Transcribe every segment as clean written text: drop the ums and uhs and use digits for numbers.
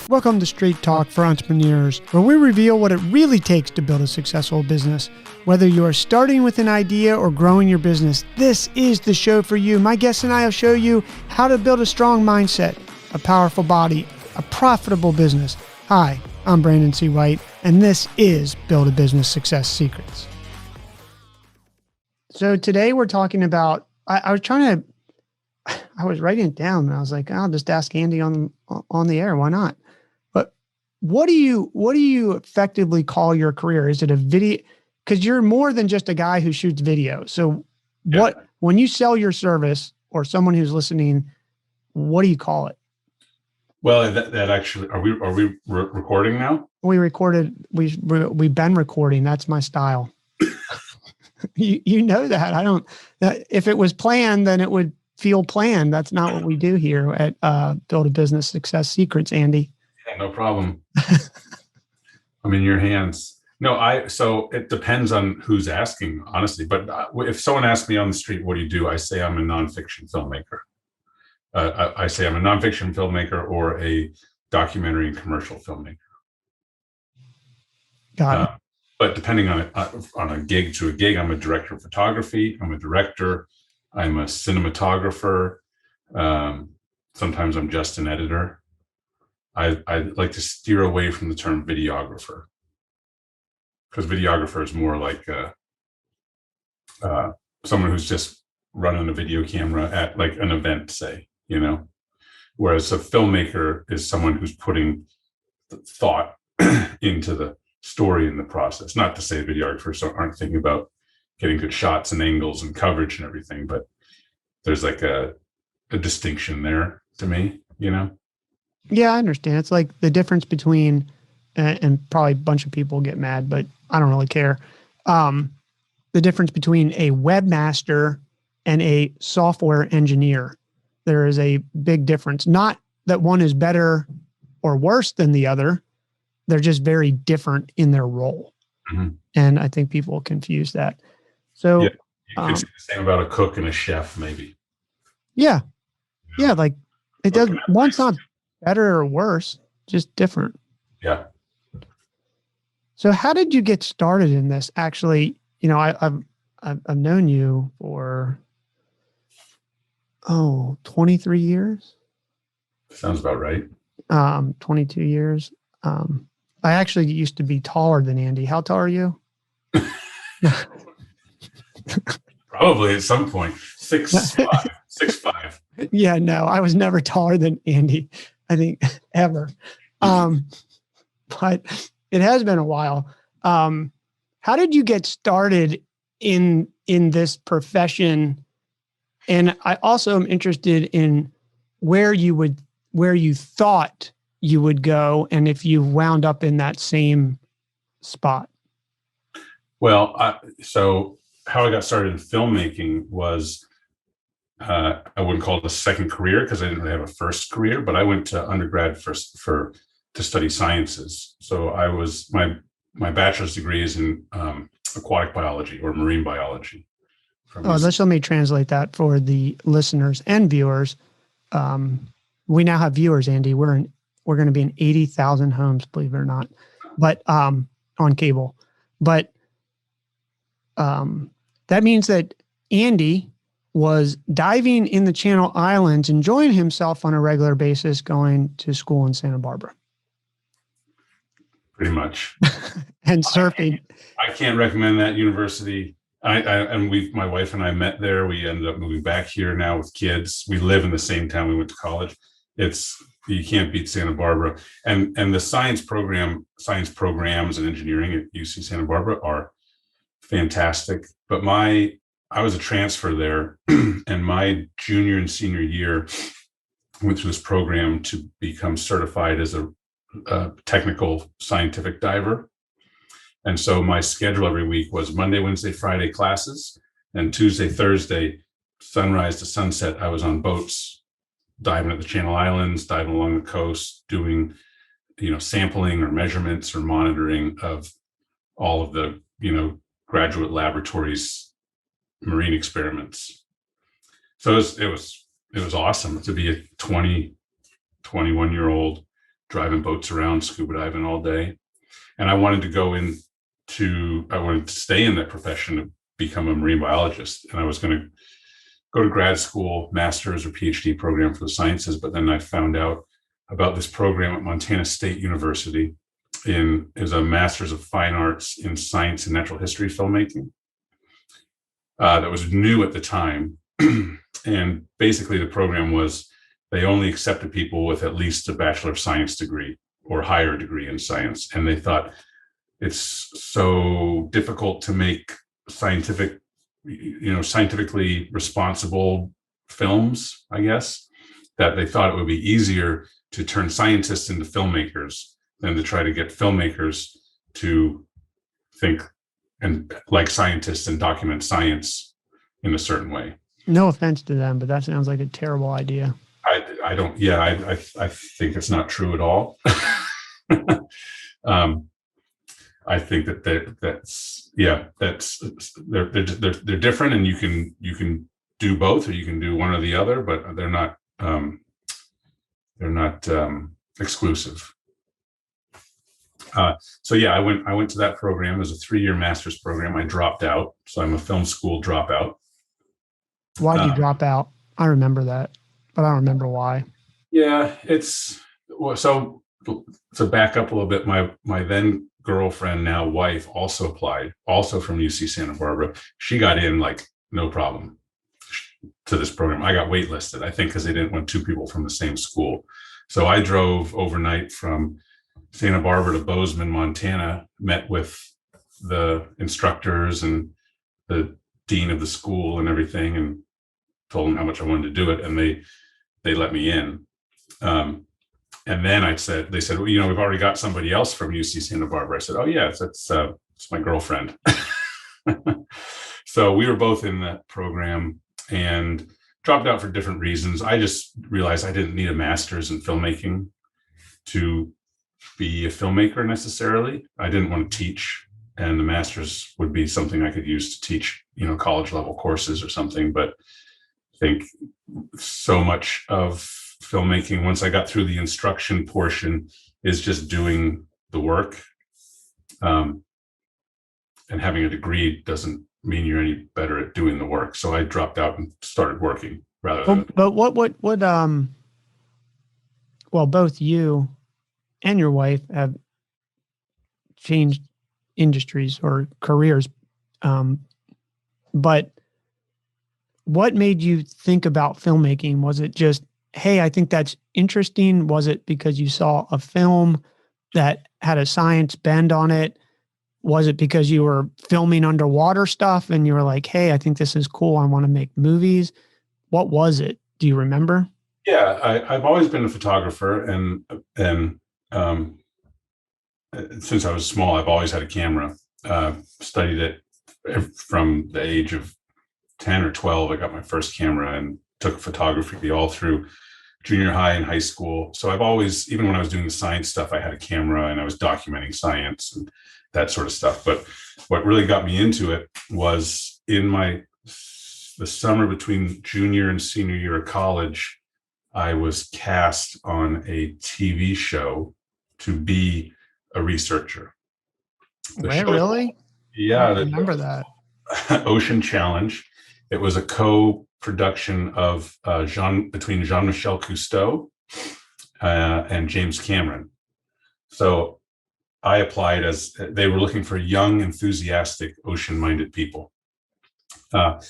Welcome to Straight Talk for Entrepreneurs, where we reveal what it really takes to build a successful business. Whether you are starting with an idea or growing your business, this is the show for you. My guests and I will show you how to build a strong mindset, a powerful body, a profitable business. Hi, I'm Brandon C. White, and this is Build a Business Success Secrets. So today we're talking about, I was writing it down and I was like, I'll just ask Andy on the air. Why not? But what do you effectively call your career? Is it a video? Because you're more than just a guy who shoots video. So when you sell your service or someone who's listening, what do you call it? Well, that actually, are we recording now? We recorded. We've been recording. That's my style. You know that. If it was planned, then it would feel planned. That's not what we do here at Build a Business Success Secrets, Andy. Yeah, no problem. I'm in your hands. No, so it depends on who's asking, honestly. But if someone asks me on the street, what do you do? I say I'm a nonfiction filmmaker. I say I'm a nonfiction filmmaker or a documentary and commercial filmmaker. Got it. But depending on a gig to a gig, I'm a director of photography. I'm a director. I'm a cinematographer. Sometimes I'm just an editor. I like to steer away from the term videographer, because videographer is more like someone who's just running a video camera at like an event, say, whereas a filmmaker is someone who's putting thought into the story in the process. Not to say videographers aren't thinking about getting good shots and angles and coverage and everything, but there's like a distinction there to me, Yeah, I understand. It's like the difference between, and probably a bunch of people get mad, but I don't really care. The difference between a webmaster and a software engineer. There is a big difference. Not that one is better or worse than the other. They're just very different in their role. Mm-hmm. And I think people confuse that. So yeah, you could say the same about a cook and a chef, maybe. Yeah. Yeah. Like it doesn't, one's not better or worse, just different. Yeah. So how did you get started in this? Actually, I've known you for 23 years. Sounds about right. 22 years. I actually used to be taller than Andy. How tall are you? Probably at some point 6'5". Yeah, no, I was never taller than Andy, I think, ever. But it has been a while. How did you get started in this profession? And I also am interested in where you thought you would go, and if you wound up in that same spot. Well, so how I got started in filmmaking was, I wouldn't call it a second career because I didn't really have a first career, but I went to undergrad to study sciences. So I was, my bachelor's degree is in aquatic biology or marine biology. Let me translate that for the listeners and viewers. We now have viewers, Andy. We're going to be in 80,000 homes, believe it or not, but on cable. But that means that Andy was diving in the Channel Islands, enjoying himself on a regular basis, going to school in Santa Barbara. Pretty much. And surfing. I can't recommend that university. My wife and I met there. We ended up moving back here now with kids. We live in the same town we went to college. You can't beat Santa Barbara. And the science programs and engineering at UC Santa Barbara are fantastic. But I was a transfer there, and my junior and senior year went through this program to become certified as a technical scientific diver. And so my schedule every week was Monday, Wednesday, Friday classes, and Tuesday, Thursday, sunrise to sunset, I was on boats, diving at the Channel Islands, diving along the coast, doing, sampling or measurements or monitoring of all of the, graduate laboratories, marine experiments. So it was awesome to be a 21-year-old driving boats around, scuba diving all day. And I wanted to stay in that profession to become a marine biologist. And I was going to go to grad school, master's or PhD program for the sciences. But then I found out about this program at Montana State University is a master's of fine arts in science and natural history filmmaking. That was new at the time. And basically the program was they only accepted people with at least a Bachelor of Science degree or higher degree in science. And they thought it's so difficult to make scientifically responsible films, I guess, that they thought it would be easier to turn scientists into filmmakers than to try to get filmmakers to think and like scientists and document science in a certain way. No offense to them, but that sounds like a terrible idea. I think it's not true at all. I think they're different, and you can do both, or you can do one or the other, but they're not exclusive. So yeah, I went to that program. It was a 3-year master's program. I dropped out, so I'm a film school dropout. Why did you drop out? I remember that, but I don't remember why. Yeah, so to back up a little bit, my then girlfriend, now wife, also applied, also from UC Santa Barbara. She got in like no problem to this program. I got waitlisted, I think, because they didn't want 2 people from the same school. So I drove overnight from Santa Barbara to Bozeman, Montana, met with the instructors and the dean of the school and everything, and told them how much I wanted to do it, and they let me in. And then they said, well, we've already got somebody else from UC Santa Barbara. I said, oh yeah, it's my girlfriend. So we were both in that program and dropped out for different reasons. I just realized I didn't need a master's in filmmaking to be a filmmaker necessarily. I didn't want to teach, and the master's would be something I could use to teach, college level courses or something. But I think so much of filmmaking, once I got through the instruction portion, is just doing the work. And having a degree doesn't mean you're any better at doing the work. So I dropped out and started working rather than. But well, both you and your wife have changed industries or careers. But what made you think about filmmaking? Was it just, hey, I think that's interesting? Was it because you saw a film that had a science bend on it? Was it because you were filming underwater stuff and you were like, hey, I think this is cool, I want to make movies? What was it? Do you remember? Yeah, I've always been a photographer, and since I was small, I've always had a camera. Studied it from the age of 10 or 12. I got my first camera and took photography all through junior high and high school. So I've always, even when I was doing the science stuff, I had a camera and I was documenting science and that sort of stuff. But what really got me into it was in the summer between junior and senior year of college, I was cast on a TV show to be a researcher. Wait, really? Yeah. I remember that. Ocean Challenge. It was a co-production of between Jean-Michel Cousteau and James Cameron. So I applied as they were looking for young, enthusiastic, ocean-minded people. But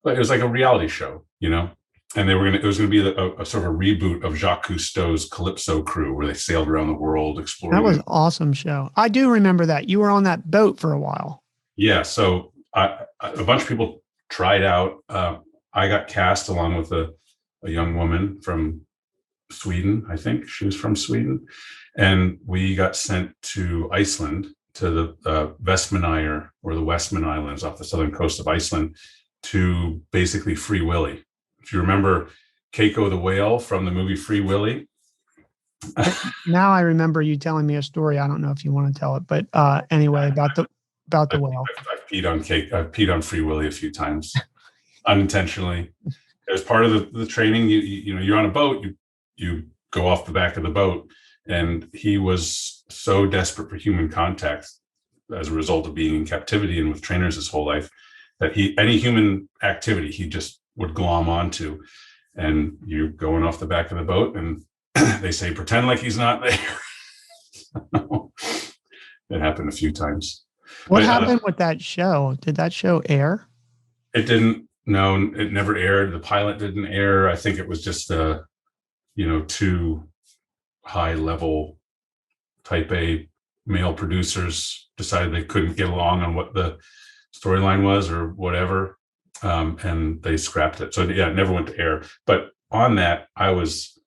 it was like a reality show, and it was going to be a sort of a reboot of Jacques Cousteau's Calypso crew, where they sailed around the world exploring. That was an awesome show. I do remember that. You were on that boat for a while. Yeah. So a bunch of people tried out. I got cast along with a young woman from Sweden. I think she was from Sweden. And we got sent to Iceland, to the Vestmannaeyjar, or the Westman Islands off the southern coast of Iceland, to basically Free Willy. If you remember Keiko the whale from the movie Free Willy. Now I remember you telling me a story. I don't know if you want to tell it, but anyway, about the whale. I've peed on Free Willy a few times, unintentionally. As part of the training, you're on a boat. You go off the back of the boat And he was so desperate for human contact as a result of being in captivity and with trainers his whole life that any human activity he just would glom onto. And you're going off the back of the boat and they say, pretend like he's not there. It happened a few times. What happened with that show? Did that show air? It didn't. No, it never aired. The pilot didn't air. I think it was just too high level type A male producers decided they couldn't get along on what the storyline was or whatever. And they scrapped it. So yeah, it never went to air. But on that, I was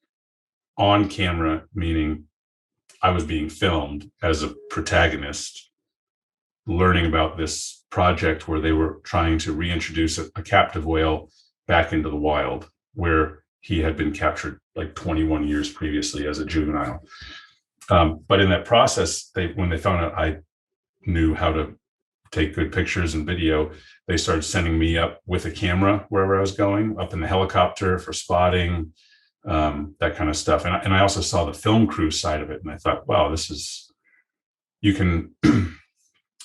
on camera, meaning I was being filmed as a protagonist, learning about this project where they were trying to reintroduce a captive whale back into the wild, where he had been captured like 21 years previously as a juvenile. But in that process, when they found out I knew how to take good pictures and video, they started sending me up with a camera wherever I was going, up in the helicopter for spotting, that kind of stuff. And I also saw the film crew side of it. And I thought, wow, you can,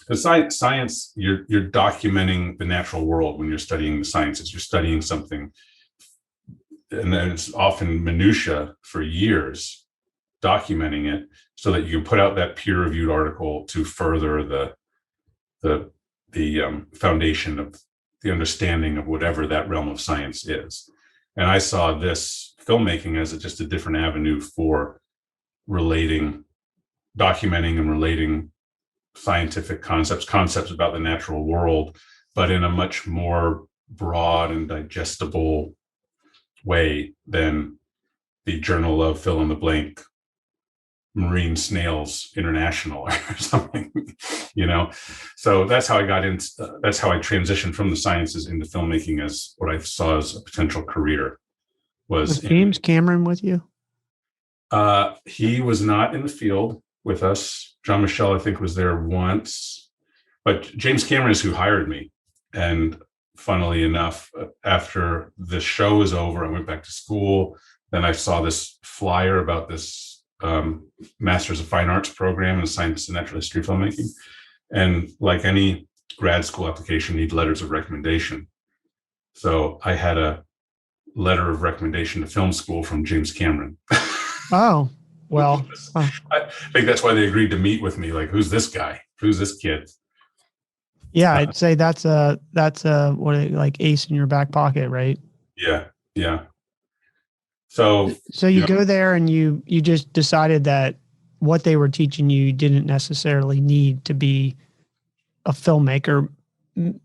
the science, you're documenting the natural world when you're studying the sciences. You're studying something, and then it's often minutia for years, documenting it so that you can put out that peer-reviewed article to further the foundation of the understanding of whatever that realm of science is. And I saw this filmmaking as just a different avenue for documenting and relating scientific concepts about the natural world, but in a much more broad and digestible way than the Journal of fill in the blank Marine Snails International or something, So that's how I transitioned from the sciences into filmmaking as what I saw as a potential career. Was James Cameron with you? He was not in the field with us. Jean Michel, I think, was there once, but James Cameron is who hired me. And funnily enough, after the show was over, I went back to school. Then I saw this flyer about this Masters of Fine Arts program in science and natural history filmmaking. And like any grad school application, need letters of recommendation. So I had a letter of recommendation to film school from James Cameron. Oh, well. I think that's why they agreed to meet with me. Like, who's this guy? Who's this kid? Yeah, I'd say that's a like ace in your back pocket, right? Yeah, yeah. So you go there and you just decided that what they were teaching you didn't necessarily need to be a filmmaker,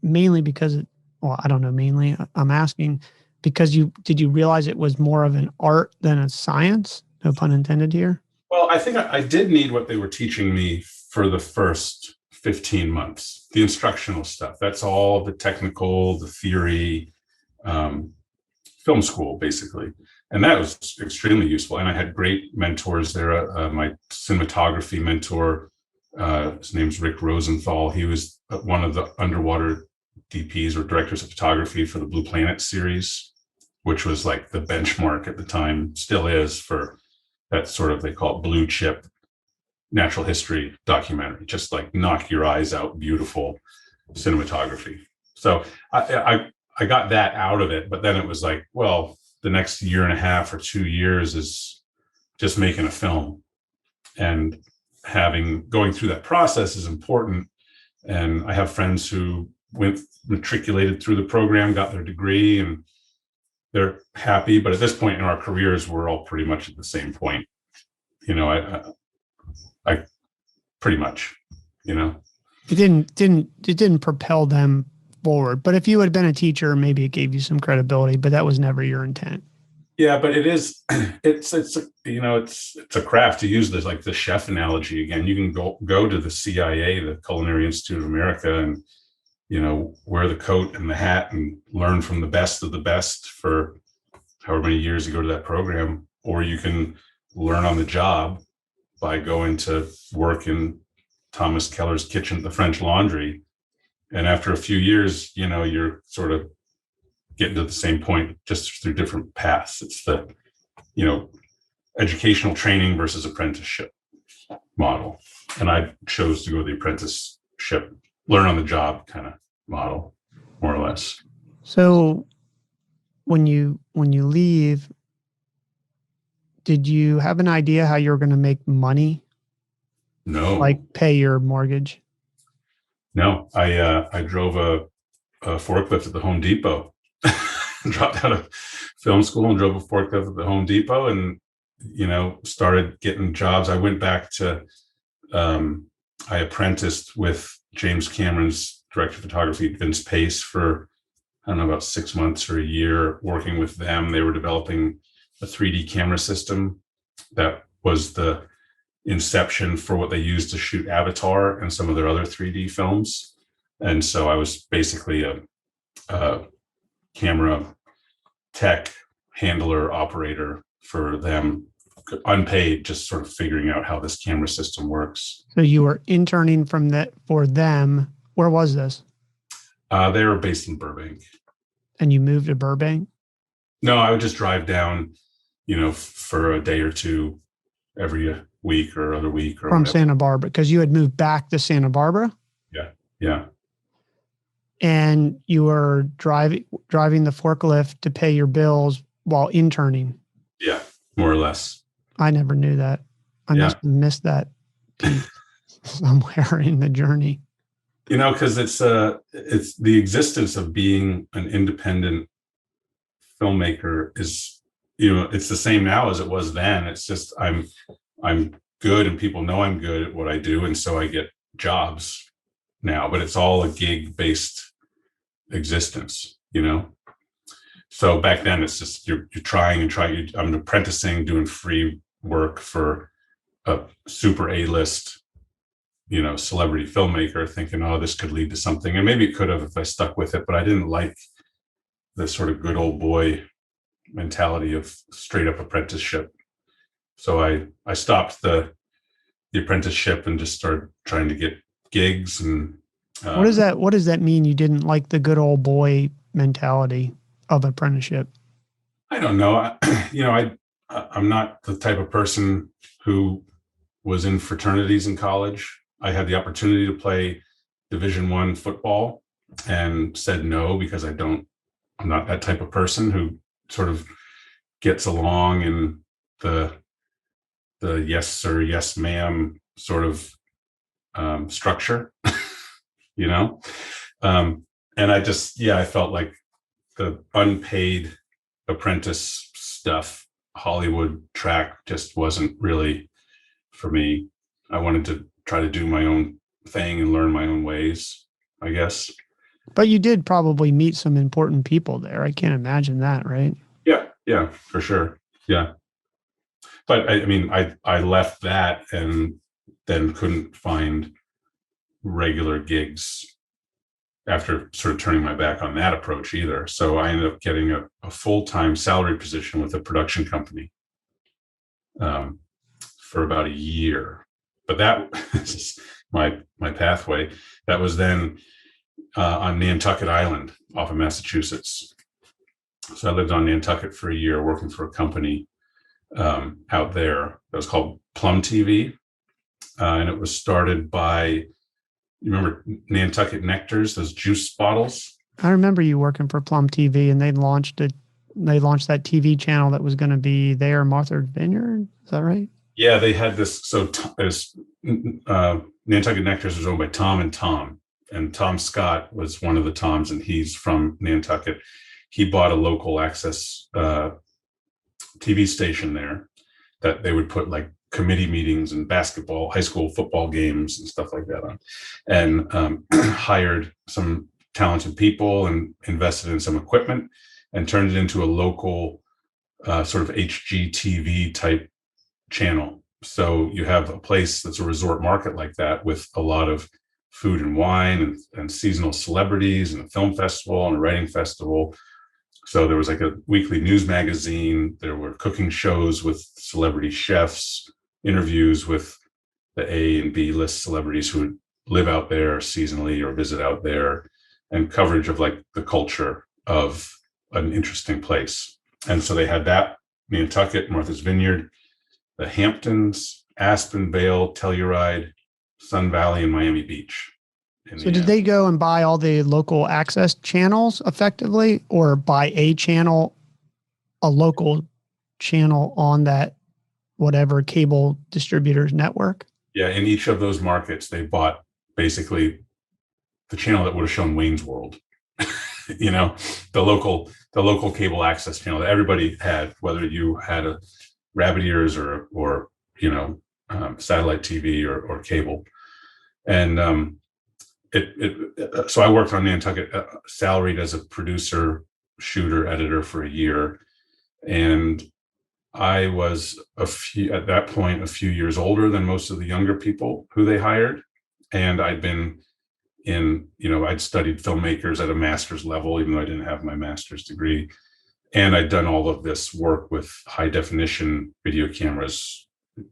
mainly because, I don't know, mainly I'm asking because did you realize it was more of an art than a science? No pun intended here. Well, I think I did need what they were teaching me for the first 15 months, the instructional stuff. That's all the technical, the theory, film school, basically. And that was extremely useful. And I had great mentors there. My cinematography mentor, his name's Rick Rosenthal. He was one of the underwater DPs or directors of photography for the Blue Planet series, which was like the benchmark at the time, still is, for that sort of, they call it blue chip natural history documentary, just like knock your eyes out, beautiful cinematography. So I got that out of it, but then it was like, well, the next year and a half or 2 years is just making a film, and going through that process is important. And I have friends who matriculated through the program, got their degree, and they're happy. But at this point in our careers, we're all pretty much at the same point. I pretty much, It didn't propel them forward. But if you had been a teacher, maybe it gave you some credibility, but that was never your intent. Yeah, but it's a craft, to use this, like the chef analogy again. You can go to the CIA, the Culinary Institute of America, and wear the coat and the hat and learn from the best of the best for however many years you go to that program, or you can learn on the job by going to work in Thomas Keller's kitchen at the French Laundry. And after a few years, you're sort of getting to the same point, just through different paths. It's educational training versus apprenticeship model. And I chose to go the apprenticeship, learn on the job kind of model, more or less. So when you leave, did you have an idea how you were going to make money, No, like pay your mortgage? no. I drove a forklift at the Home Depot. Dropped out of film school and drove a forklift at the Home Depot, and started getting jobs. I went back to I apprenticed with James Cameron's director of photography, Vince Pace, for I don't know, about 6 months or a year, working with them. They were developing a 3D camera system that was the inception for what they used to shoot Avatar and some of their other 3D films. And so I was basically a camera tech handler operator for them, unpaid, just sort of figuring out how this camera system works. So you were interning for them. Where was this? They were based in Burbank. And you moved to Burbank? No, I would just drive down, for a day or two every week or other week or from whatever. Santa Barbara, because you had moved back to Santa Barbara. Yeah. And you were driving the forklift to pay your bills while interning. Yeah, more or less. I never knew that. I must have missed that piece somewhere in the journey. Because it's the existence of being an independent filmmaker is, it's the same now as it was then. It's just I'm good and people know I'm good at what I do, and so I get jobs now, but it's all a gig-based existence, So back then it's just you're trying. I'm apprenticing, doing free work for a super A-list, celebrity filmmaker, thinking, oh, this could lead to something. And maybe it could have if I stuck with it, but I didn't like the sort of good old boy mentality of straight up apprenticeship. So I stopped the apprenticeship and just started trying to get gigs. And what does that mean? You didn't like the good old boy mentality of apprenticeship? I don't know. I'm not the type of person who was in fraternities in college. I had the opportunity to play Division I football and said no, because I'm not that type of person who sort of gets along in the yes sir, yes ma'am sort of structure, and I felt like the unpaid apprentice stuff, Hollywood track, just wasn't really for me. I wanted to try to do my own thing and learn my own ways, I guess. But you did probably meet some important people there. I can't imagine that, right? Yeah, for sure. Yeah. But I left that and then couldn't find regular gigs after sort of turning my back on that approach either. So I ended up getting a full-time salary position with a production company for about a year. But that is my pathway. That was then on Nantucket Island off of Massachusetts. So I lived on Nantucket for a year working for a company out there that was called Plum TV. And it was started by, you remember Nantucket Nectars, those juice bottles? I remember you working for Plum TV, and they launched that TV channel that was going to be there, Martha's Vineyard. Is that right? Yeah, they had this. So Nantucket Nectars was owned by Tom and Tom. And Tom Scott was one of the Toms, and he's from Nantucket. He bought a local access TV station there that they would put like committee meetings and basketball, high school football games and stuff like that on, and hired some talented people and invested in some equipment and turned it into a local sort of HGTV type channel. So you have a place that's a resort market like that with a lot of food and wine and seasonal celebrities and a film festival and a writing festival. So there was like a weekly news magazine. There were cooking shows with celebrity chefs, interviews with the A and B list celebrities who would live out there seasonally or visit out there, and coverage of like the culture of an interesting place. And so they had that, Nantucket, Martha's Vineyard. the Hamptons, Aspen, Vale, Telluride, Sun Valley, and Miami Beach. So did they go and buy all the local access channels effectively, or buy a channel, a local channel on that whatever cable distributor's network? Yeah, in each of those markets, they bought basically the channel that would have shown Wayne's World. You know, the local cable access channel that everybody had, whether you had a rabbit ears or satellite TV or cable. And so I worked on Nantucket, salaried as a producer, shooter, editor for a year, and I was at that point a few years older than most of the younger people who they hired, and I'd been I'd studied filmmakers at a master's level, even though I didn't have my master's degree, and I'd done all of this work with high definition video cameras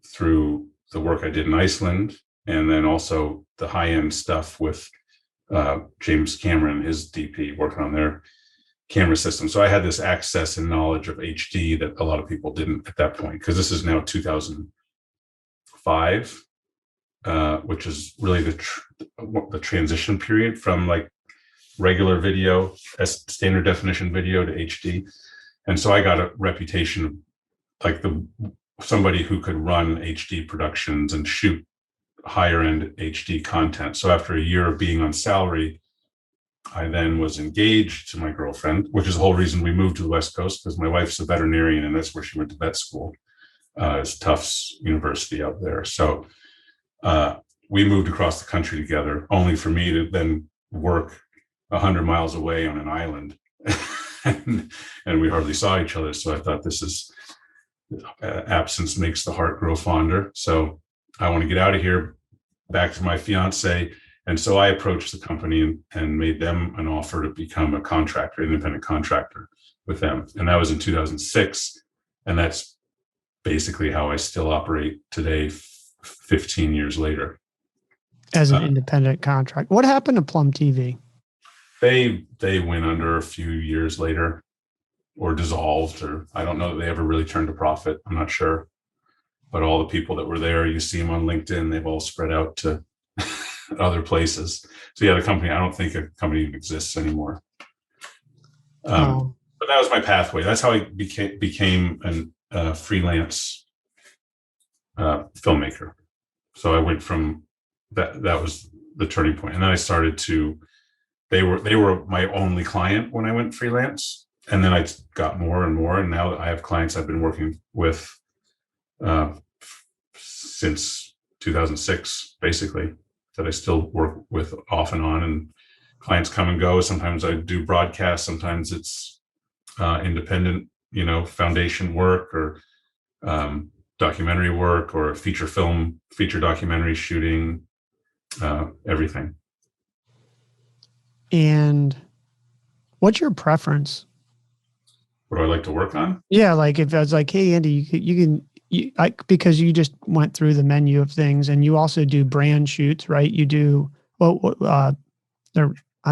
through the work I did in Iceland, and then also the high end stuff with James Cameron, his DP, working on their camera system. So I had this access and knowledge of HD that a lot of people didn't at that point, because this is now 2005, which is really the transition period from like regular video, standard definition video, to HD. And so I got a reputation of like somebody who could run HD productions and shoot higher end HD content. So after a year of being on salary, I then was engaged to my girlfriend, which is the whole reason we moved to the West Coast, because my wife's a veterinarian and that's where she went to vet school. It's Tufts University out there. So we moved across the country together, only for me to then work 100 miles away on an island. and we hardly saw each other. So I thought, this is absence makes the heart grow fonder. So I want to get out of here, back to my fiance. And so I approached the company and made them an offer to become a contractor, independent contractor with them. And that was in 2006. And that's basically how I still operate today, 15 years later. As an independent contractor. What happened to Plum TV? They went under a few years later, or dissolved, or I don't know that they ever really turned a profit. I'm not sure. But all the people that were there, you see them on LinkedIn, they've all spread out to other places. So yeah, I don't think a company even exists anymore. But that was my pathway. That's how I became a freelance filmmaker. So I went from that was the turning point. And then I started they were my only client when I went freelance. And then I got more and more. And now I have clients I've been working with since 2006, basically, that I still work with off and on, and clients come and go. Sometimes I do broadcast, sometimes it's independent, foundation work, or documentary work, or feature documentary shooting, everything. And what's your preference? What do I like to work on? Yeah, like if I was like, hey, Andy, because you just went through the menu of things, and you also do brand shoots, right? You do I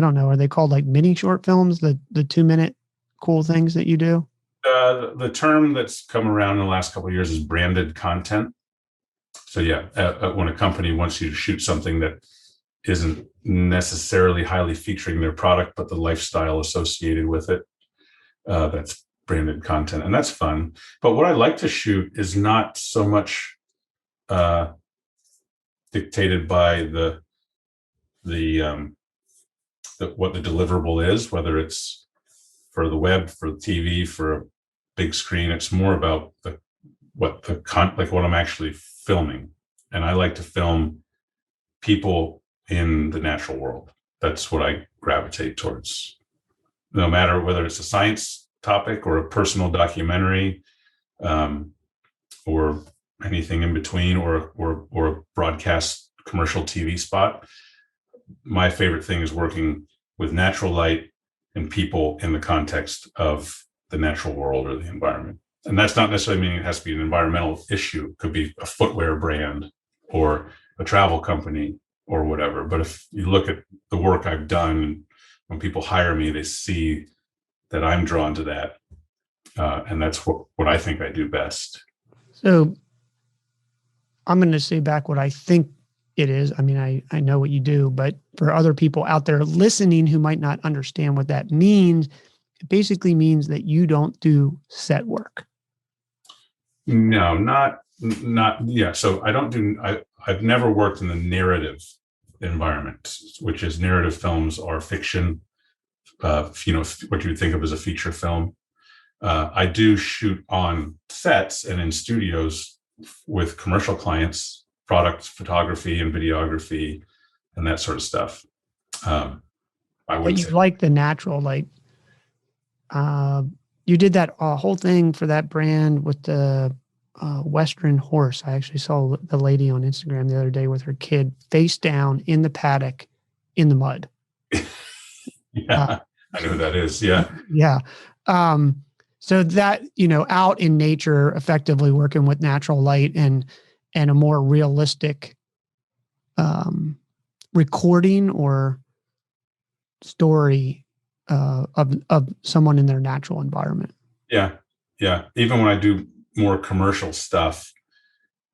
don't know, are they called like mini short films? The 2-minute cool things that you do? The term that's come around in the last couple of years is branded content. So yeah, when a company wants you to shoot something that isn't necessarily highly featuring their product, but the lifestyle associated with it, that's branded content, and that's fun. But what I like to shoot is not so much dictated by what the deliverable is, whether it's for the web, for the TV, for a big screen. It's more about what I'm actually filming. And I like to film people in the natural world. That's what I gravitate towards, no matter whether it's a science topic or a personal documentary, or anything in between, or a broadcast commercial TV spot. My favorite thing is working with natural light and people in the context of the natural world or the environment. And that's not necessarily meaning it has to be an environmental issue. It could be a footwear brand or a travel company or whatever. But if you look at the work I've done, when people hire me, they see that I'm drawn to that. And that's what I think I do best. So I'm going to say back what I think it is. I mean, I know what you do, but for other people out there listening who might not understand what that means, it basically means that you don't do set work. No, not yeah. So I don't do. I've never worked in the narrative environment, which is narrative films are fiction. What you would think of as a feature film. I do shoot on sets and in studios with commercial clients, product photography and videography, and that sort of stuff. I But would you say, like the natural, like uh, you did that whole thing for that brand with the Western horse. I actually saw the lady on Instagram the other day with her kid face down in the paddock in the mud. Uh, yeah, I know who that is. Yeah, yeah. Um, so that, out in nature, effectively working with natural light and a more realistic um, recording or story of someone in their natural environment. yeah, yeah. Even when I do more commercial stuff,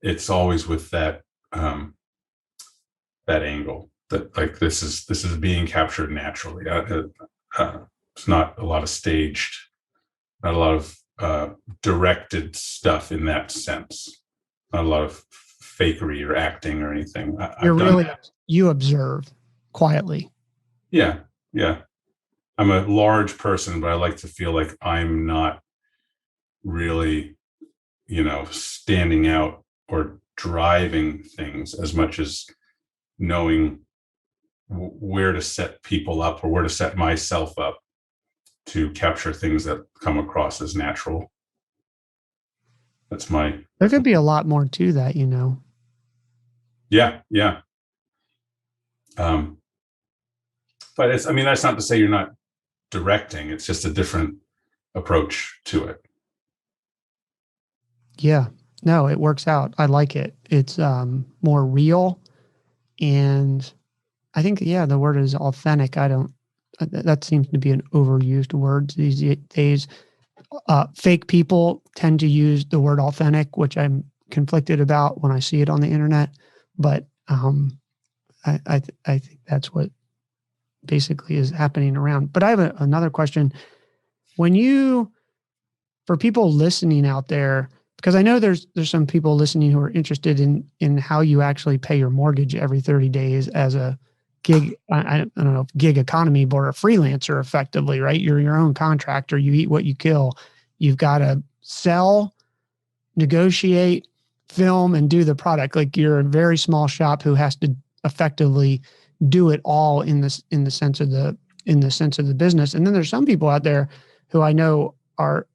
it's always with that angle that like this is being captured naturally. It's not a lot of staged, not a lot of directed stuff in that sense. Not a lot of fakery or acting or anything. You're I've done really, that. you observe quietly. Yeah, yeah. I'm a large person, but I like to feel like I'm not really, standing out or driving things as much as knowing where to set people up or where to set myself up to capture things that come across as natural. That's my There could be a lot more to that. yeah, yeah. Um, but I mean, that's not to say you're not directing. It's just a different approach to it. Yeah. No, it works out. I like it. It's more real. And I think, yeah, the word is authentic. I don't, that seems to be an overused word these days. Fake people tend to use the word authentic, which I'm conflicted about when I see it on the internet. But I think that's what basically is happening around. But I have another question. When you, for people listening out there, because I know there's some people listening who are interested in how you actually pay your mortgage every 30 days as a gig. I don't know if gig economy, but a freelancer effectively, right? You're your own contractor. You eat what you kill. You've got to sell, negotiate, film, and do the product. Like you're a very small shop who has to effectively do it all in the sense of the business. And then there's some people out there who I know are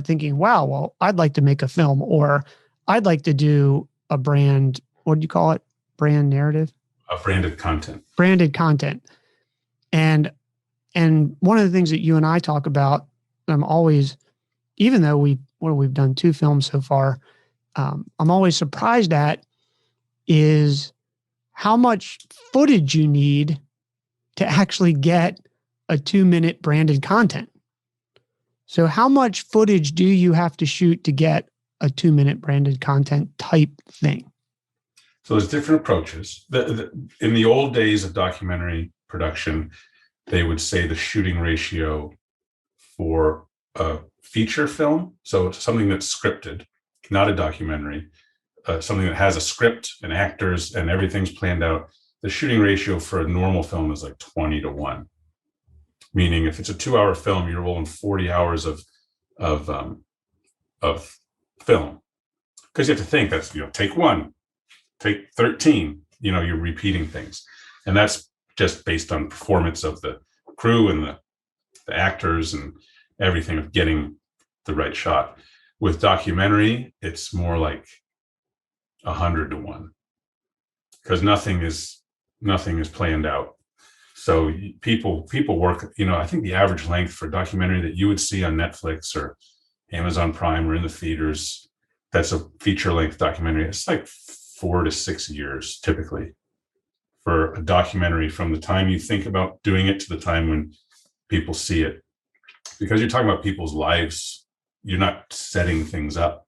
thinking, wow, well, I'd like to make a film, or I'd like to do a brand. What do you call it? Brand narrative, Branded content. branded content. And one of the things that you and I talk about, I'm always, even though we've done 2 films so far, I'm always surprised at is how much footage you need to actually get a 2-minute branded content. So how much footage do you have to shoot to get a 2-minute branded content type thing? So there's different approaches. In the old days of documentary production, they would say the shooting ratio for a feature film, so it's something that's scripted, not a documentary, something that has a script and actors and everything's planned out. The shooting ratio for a normal film is like 20-1. Meaning, if it's a 2-hour film, you're rolling 40 hours of film, because you have to think that's take 1, take 13. You're repeating things, and that's just based on performance of the crew and the actors and everything of getting the right shot. With documentary, it's more like 100-1 because nothing is planned out. So people work. I think the average length for a documentary that you would see on Netflix or Amazon Prime or in the theaters, that's a feature length documentary. It's like 4 to 6 years typically for a documentary, from the time you think about doing it to the time when people see it, because you're talking about people's lives. You're not setting things up.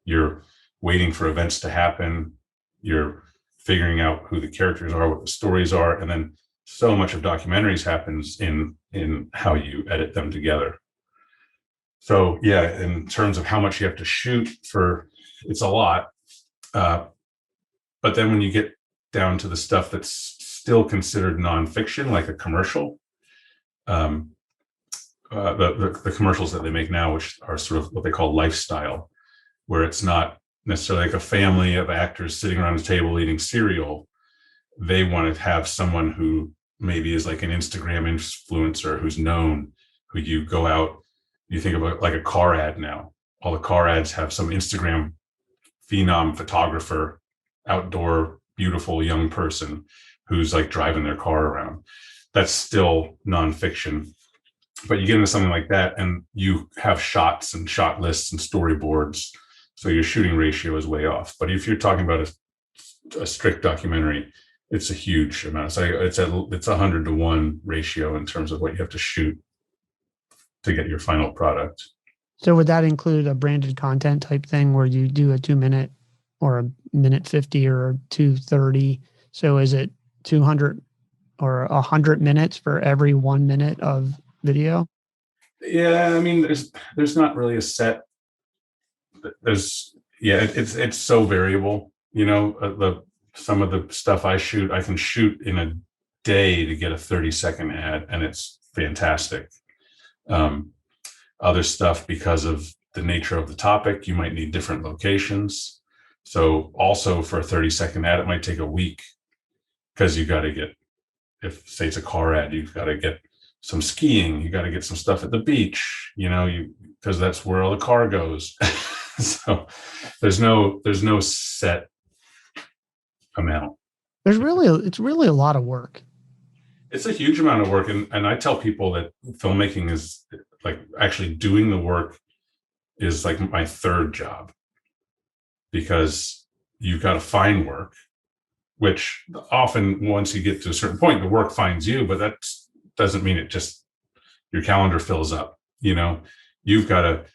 You're waiting for events to happen. you're figuring out who the characters are, what the stories are, and then so much of documentaries happens in how you edit them together. So yeah, in terms of how much you have to shoot for, it's a lot. But then when you get down to the stuff that's still considered nonfiction, like a commercial, um, the commercials that they make now, which are sort of what they call lifestyle, where it's not necessarily like a family of actors sitting around a table eating cereal. They want to have someone who maybe is like an Instagram influencer who's known, who you go out, you think about like a car ad now. All the car ads have some Instagram phenom photographer, outdoor, beautiful young person who's like driving their car around. That's still nonfiction. But you get into something like that and you have shots and shot lists and storyboards. So your shooting ratio is way off. But if you're talking about a strict documentary, it's a huge amount. So it's a 100-to-1 ratio in terms of what you have to shoot to get your final product. So would that include a branded content type thing where you do a 2 minute or a minute 50 or 2:30? So is it 200 or 100 minutes for every 1 minute of video? Yeah, I mean, there's not really a set. It's so variable. Some of the stuff I shoot, I can shoot in a day to get a 30-second ad, and it's fantastic. Other stuff, because of the nature of the topic, you might need different locations. So also for a 30-second ad, it might take a week, because you got to get, if say it's a car ad, you've got to get some skiing, you got to get some stuff at the beach, because that's where all the car goes. So there's no set amount. It's really a lot of work. It's a huge amount of work. And I tell people that filmmaking is like, actually doing the work is like my third job, because you've got to find work, which often once you get to a certain point, the work finds you, but that doesn't mean it just, your calendar fills up. You've got to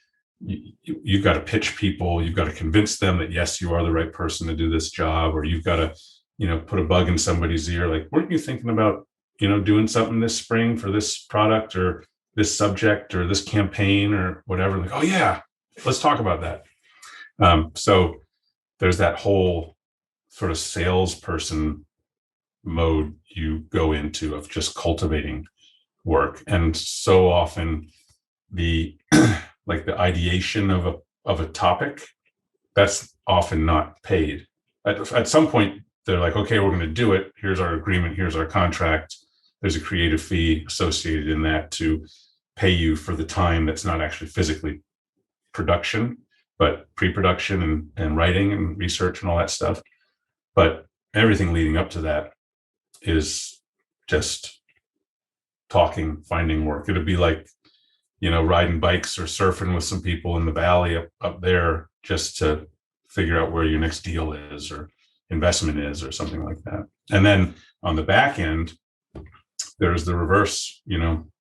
pitch people. You've got to convince them that, yes, you are the right person to do this job, or you've got to, put a bug in somebody's ear. Like, weren't you thinking about, doing something this spring for this product or this subject or this campaign or whatever? Like, oh yeah, let's talk about that. So there's that whole sort of salesperson mode you go into of just cultivating work. And so often the like the ideation of a topic, that's often not paid. At some point, they're like, okay, we're going to do it. Here's our agreement. Here's our contract. There's a creative fee associated in that to pay you for the time that's not actually physically production, but pre-production and writing and research and all that stuff. But everything leading up to that is just talking, finding work. It'd be like, riding bikes or surfing with some people in the valley up there just to figure out where your next deal is or investment is or something like that. And then on the back end, there's the reverse,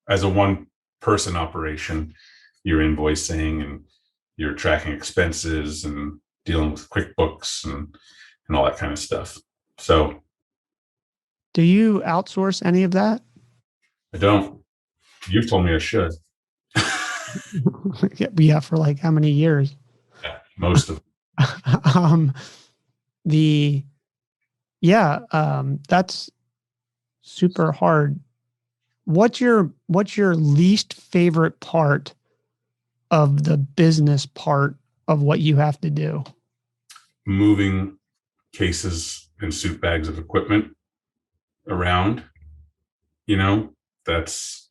as a one-person operation, you're invoicing and you're tracking expenses and dealing with QuickBooks and all that kind of stuff. So, do you outsource any of that? I don't. You've told me I should. Yeah, for like how many years? Yeah, most of that's super hard. What's your least favorite part of the business part of what you have to do? Moving cases and suit bags of equipment around. That's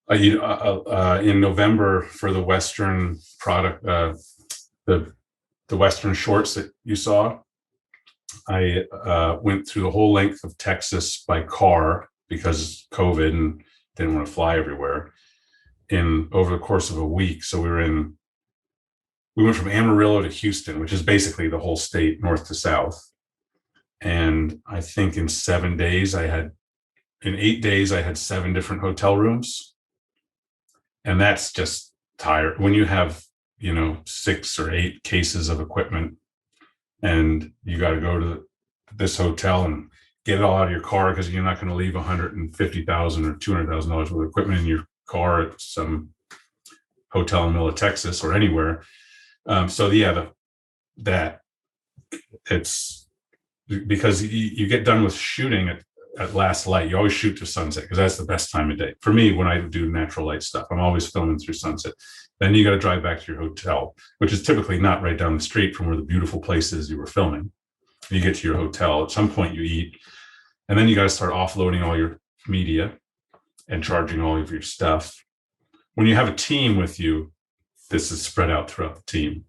in November for the Western product, the Western shorts that you saw. I went through the whole length of Texas by car because COVID and didn't want to fly everywhere over the course of a week. So we went from Amarillo to Houston, which is basically the whole state, north to south. And I think in 8 days, I had 7 different hotel rooms. And that's just tired. When you have, 6 or 8 cases of equipment and you got to go to this hotel and get it all out of your car because you're not going to leave $150,000 or $200,000 worth of equipment in your car at some hotel in the middle of Texas or anywhere. So yeah, that it's because you get done with shooting at last light. You always shoot to sunset because that's the best time of day. For me, when I do natural light stuff, I'm always filming through sunset. Then you got to drive back to your hotel, which is typically not right down the street from where the beautiful place is you were filming. You get to your hotel. At some point, you eat, and then you got to start offloading all your media and charging all of your stuff. When you have a team with you, this is spread out throughout the team.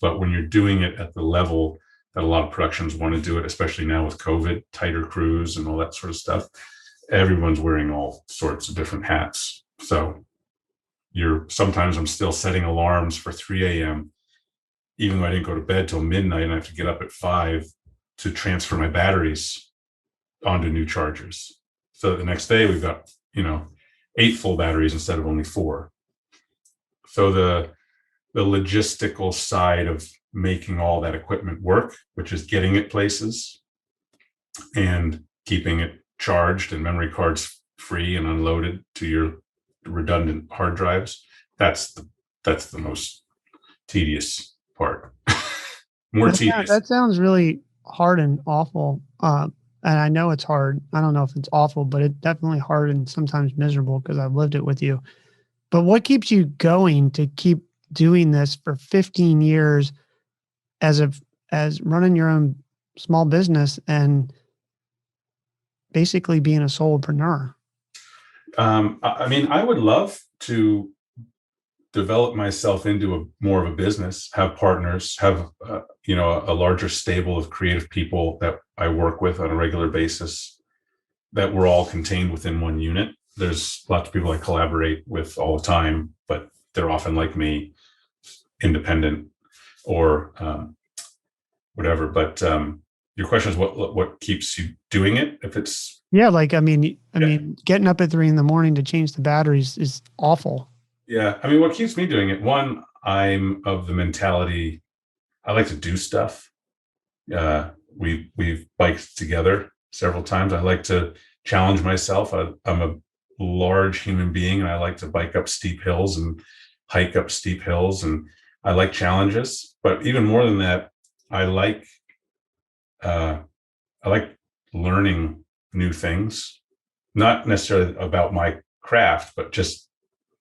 But when you're doing it at the level that a lot of productions want to do it, especially now with COVID, tighter crews and all that sort of stuff, everyone's wearing all sorts of different hats. So sometimes I'm still setting alarms for 3 a.m., even though I didn't go to bed till midnight, and I have to get up at 5 to transfer my batteries onto new chargers. So the next day we've got, 8 full batteries instead of only 4. So the logistical side of making all that equipment work, which is getting it places and keeping it charged and memory cards free and unloaded to your redundant hard drives, that's the most tedious part. Tedious. That sounds really hard and awful. And I know it's hard. I don't know if it's awful, but it's definitely hard and sometimes miserable because I've lived it with you. But what keeps you going to keep doing this for 15 years as running your own small business and basically being a solopreneur? I mean, I would love to develop myself into more of a business, have partners, have a larger stable of creative people that I work with on a regular basis, that we're all contained within one unit. There's lots of people I collaborate with all the time, but they're often like me, independent or whatever. But your question is what keeps you doing it? If it's I mean, getting up at 3 a.m. to change the batteries is awful. Yeah, I mean, what keeps me doing it? One, I'm of the mentality I like to do stuff. We've biked together several times. I like to challenge myself. I'm a large human being, and I like to bike up steep hills and hike up steep hills, and I like challenges. But even more than that, I like learning new things, not necessarily about my craft, but just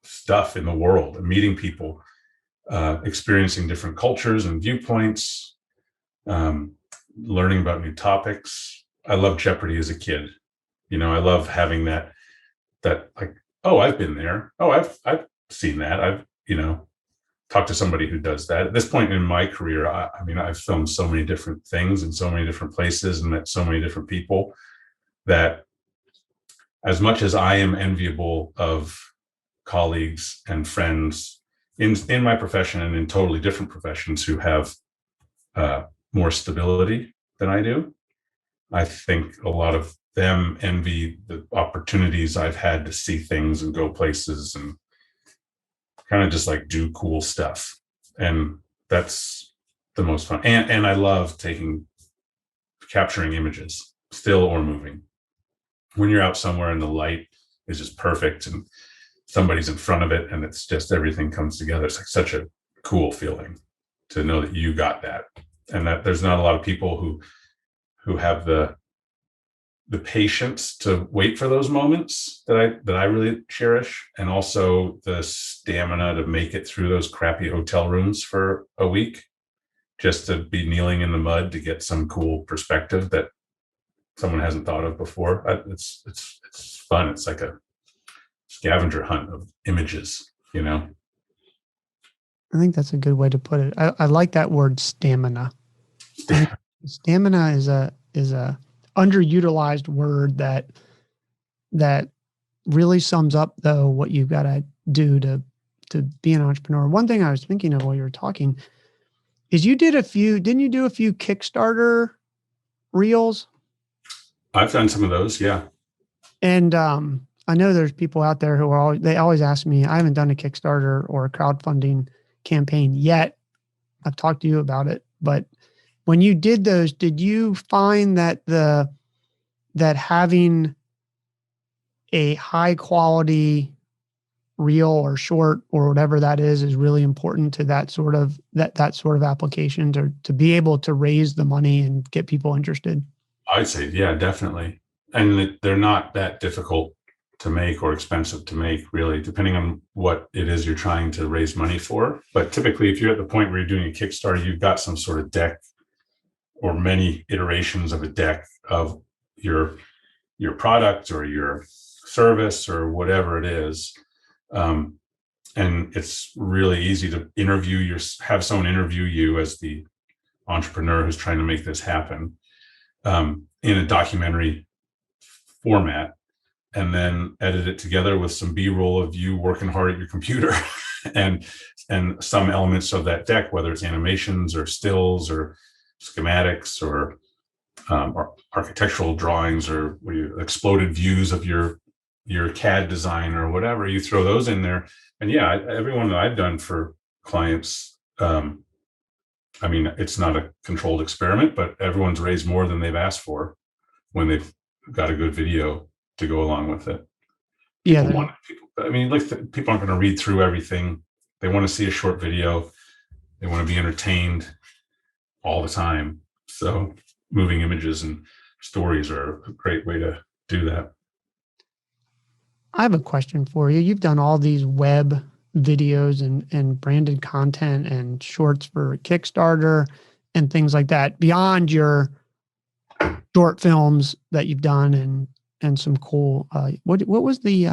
stuff in the world and meeting people, experiencing different cultures and viewpoints, learning about new topics. I loved Jeopardy as a kid. I love having that like, oh, I've been there. Oh, I've seen that. I've, talked to somebody who does that. At this point in my career, I mean, I've filmed so many different things in so many different places and met so many different people that, as much as I am enviable of colleagues and friends in my profession and in totally different professions who have more stability than I do, I think a lot of them envy the opportunities I've had to see things and go places and kind of just like do cool stuff. And that's the most fun. And I love capturing images, still or moving. When you're out somewhere and the light is just perfect and somebody's in front of it and it's just everything comes together. It's like such a cool feeling to know that you got that, and that there's not a lot of people who have the patience to wait for those moments that I really cherish, and also the stamina to make it through those crappy hotel rooms for a week just to be kneeling in the mud to get some cool perspective that someone hasn't thought of before. It's fun. It's like a scavenger hunt of images, I think that's a good way to put it. I like that word, stamina. Stamina is a underutilized word that really sums up, though, what you've got to do to be an entrepreneur. One thing I was thinking of while you were talking is didn't you do a few Kickstarter reels? I've done some of those, yeah. And I know there's people out there who they always ask me. I haven't done a Kickstarter or a crowdfunding campaign yet. I've talked to you about it, but When you did those, did you find that that having a high quality reel or short or whatever that is really important to that sort of application to be able to raise the money and get people interested? I'd say, yeah, definitely. And they're not that difficult to make or expensive to make, really, depending on what it is you're trying to raise money for. But typically, if you're at the point where you're doing a Kickstarter, you've got some sort of deck or many iterations of a deck of your your product or your service or whatever it is. Um, and it's really easy to have someone interview you as the entrepreneur who's trying to make this happen, in a documentary format, and then edit it together with some B-roll of you working hard at your computer and some elements of that deck, whether it's animations or stills or schematics or architectural drawings or exploded views of your CAD design or whatever. You throw those in there, and yeah, everyone that I've done for clients, I mean, it's not a controlled experiment, but everyone's raised more than they've asked for when they've got a good video to go along with it. Yeah, I mean, like, people aren't going to read through everything. They want to see a short video. They want to be entertained all the time. So moving images and stories are a great way to do that. I have a question for you. You've done all these web videos and branded content and shorts for Kickstarter and things like that beyond your short films that you've done and some cool what was the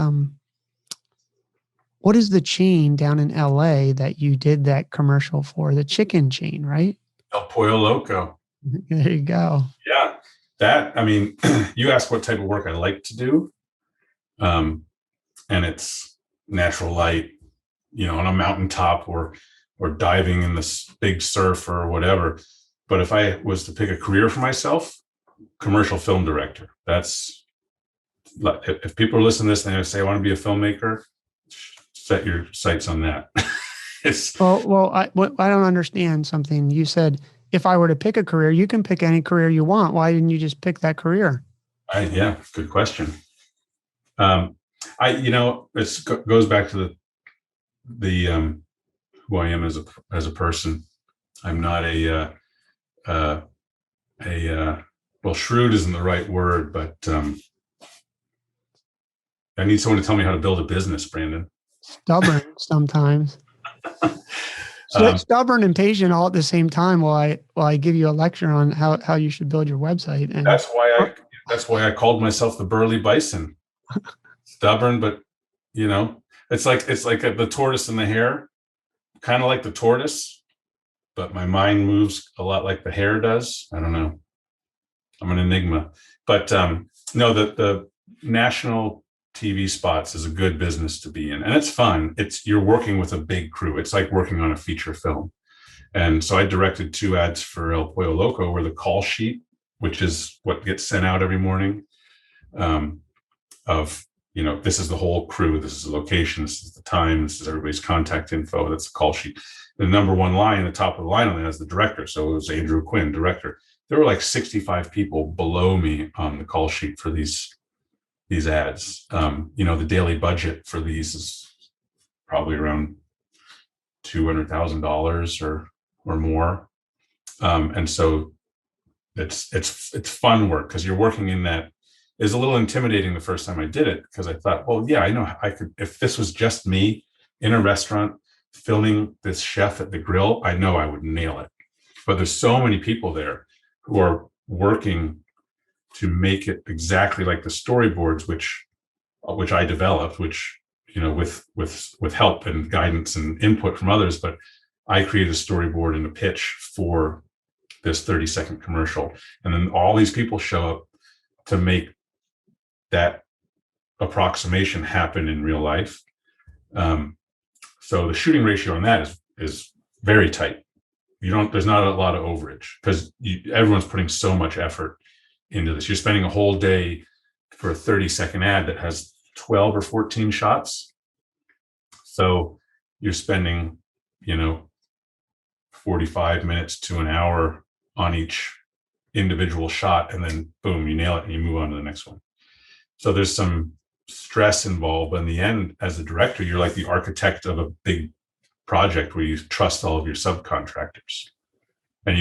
what is the chain down in LA that you did that commercial for? The chicken chain, right? El Pollo Loco. There you go. Yeah. That, I mean, you ask what type of work I like to do. And it's natural light, on a mountaintop or diving in this big surf or whatever. But if I was to pick a career for myself, commercial film director. That's, if people are listening to this and they say, I want to be a filmmaker, set your sights on that. I don't understand something. You said, if I were to pick a career, you can pick any career you want. Why didn't you just pick that career? Yeah, good question. It goes back to the who I am as a person. I'm not well, shrewd isn't the right word, but I need someone to tell me how to build a business, Brandon. Stubborn sometimes. Stubborn and patient all at the same time while I give you a lecture on how you should build your website. And that's why I called myself the Burly Bison. Stubborn, but it's like the tortoise and the hare, kind of like the tortoise, but my mind moves a lot like the hare does. I don't know. I'm an enigma, but no, the national TV spots is a good business to be in, and it's fun. You're working with a big crew. It's like working on a feature film. And so I directed 2 ads for El Pollo Loco, where the call sheet, which is what gets sent out every morning, of this is the whole crew, this is the location, this is the time, this is everybody's contact info. That's the call sheet. The number one line, the top of the line on that is the director. So it was Andrew Quinn, director. There were like 65 people below me on the call sheet for these ads. The daily budget for these is probably around $200,000 or more. And so it's fun work because you're working in that. Is a little intimidating the first time I did it, because I thought, well, yeah, I know I could, if this was just me in a restaurant filming this chef at the grill, I know I would nail it. But there's so many people there who are working to make it exactly like the storyboards, which I developed, which, with help and guidance and input from others. But I created a storyboard and a pitch for this 30-second commercial. And then all these people show up to make that approximation happen in real life. So the shooting ratio on that is very tight. There's not a lot of overage because everyone's putting so much effort into this. You're spending a whole day for a 30-second ad that has 12 or 14 shots. So you're spending, 45 minutes to an hour on each individual shot, and then boom, you nail it and you move on to the next one. So there's some stress involved, but in the end, as a director, you're like the architect of a big project where you trust all of your subcontractors. And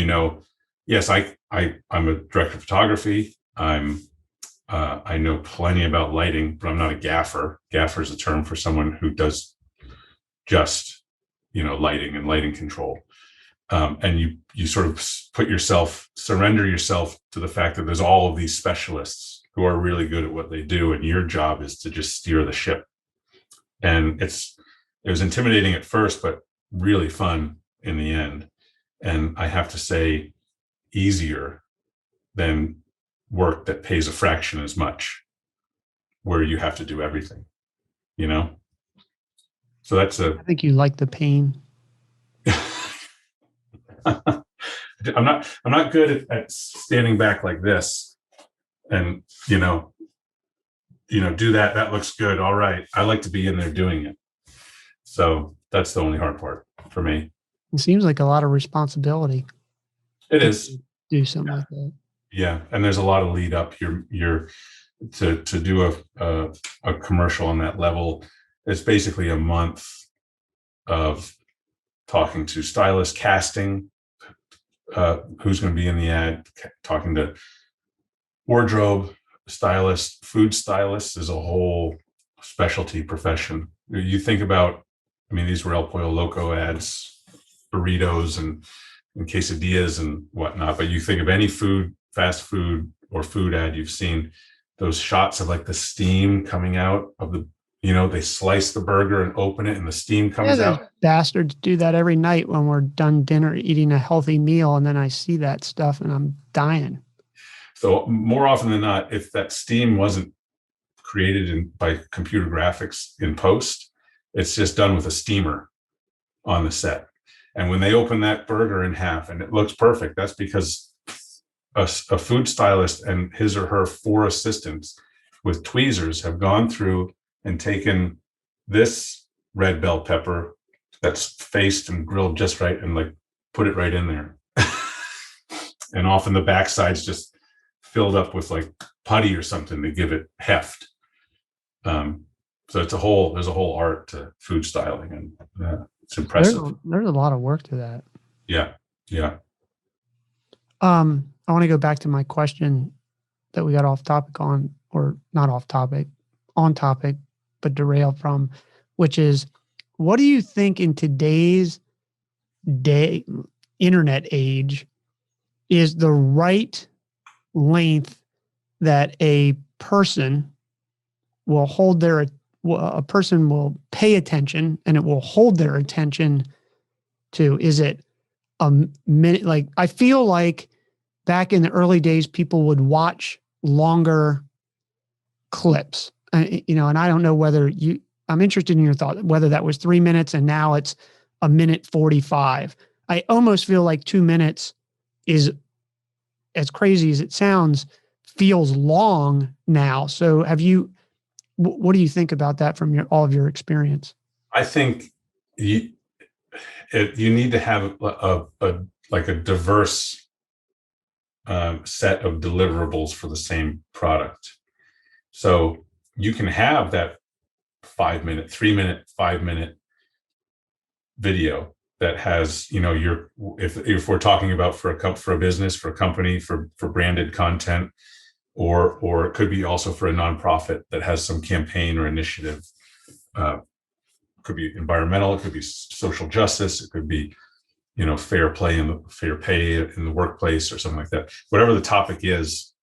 yes, I'm a director of photography. I know plenty about lighting, but I'm not a gaffer. Gaffer is a term for someone who does just lighting and lighting control. And you sort of surrender yourself to the fact that there's all of these specialists who are really good at what they do, and your job is to just steer the ship. And it was intimidating at first, but really fun in the end. And I have to say, easier than work that pays a fraction as much, where you have to do everything, So that's I think you like the pain. I'm not good at standing back like this and, do that. That looks good. All right. I like to be in there doing it. So that's the only hard part for me. It seems like a lot of responsibility. It is. Do something like that. Yeah. And there's a lot of lead up. You're to do a commercial on that level. It's basically a month of talking to stylists, casting, who's going to be in the ad, talking to wardrobe stylist, food stylist is a whole specialty profession. You think about, these were El Pollo Loco ads, burritos and quesadillas and whatnot, but you think of any fast food or food ad you've seen, those shots of like the steam coming out of the, they slice the burger and open it and the steam comes out. Bastards do that every night when we're done dinner, eating a healthy meal. And then I see that stuff and I'm dying. So more often than not, if that steam wasn't created by computer graphics in post, it's just done with a steamer on the set. And when they open that burger in half and it looks perfect, that's because a food stylist and his or her 4 assistants with tweezers have gone through and taken this red bell pepper that's faced and grilled just right and like put it right in there. And often the backside's just filled up with like putty or something to give it heft. So there's a whole art to food styling, and it's impressive. There's a lot of work to that. Yeah. I want to go back to my question that we got off topic on, or not off topic, on topic, but derailed from, which is, what do you think in today's internet age is the right length that a person will a person will pay attention and it will hold their attention to? Is it a minute? Like, I feel like back in the early days, people would watch longer clips, and I don't know whether I'm interested in your thought, whether that was 3 minutes and now it's a minute 45. I almost feel like 2 minutes is, as crazy as it sounds, feels long now. So what do you think about that from all of your experience? I think you need to have a diverse set of deliverables for the same product. So you can have that 5 minute, 3 minute, 5 minute video that has, if we're talking about for a business, for a company, for branded content, or it could be also for a nonprofit that has some campaign or initiative. Could be environmental, it could be social justice, it could be, fair pay in the workplace or something like that. Whatever the topic is,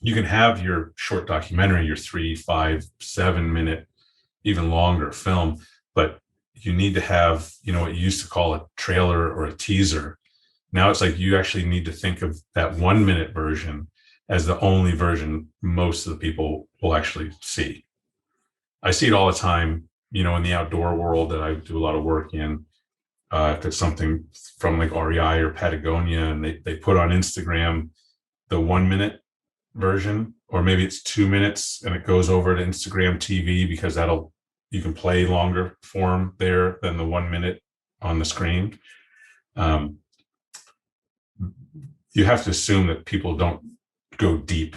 you can have your short documentary, your 3, 5, 7 minute, even longer film, but you need to have, what you used to call a trailer or a teaser. Now it's like you actually need to think of that 1 minute version as the only version most of the people will actually see. I see it all the time, in the outdoor world that I do a lot of work in. If it's something from like REI or Patagonia, and they put on Instagram the 1 minute version, or maybe it's 2 minutes and it goes over to Instagram TV because you can play longer form there than the 1 minute on the screen. you have to assume that people don't go deep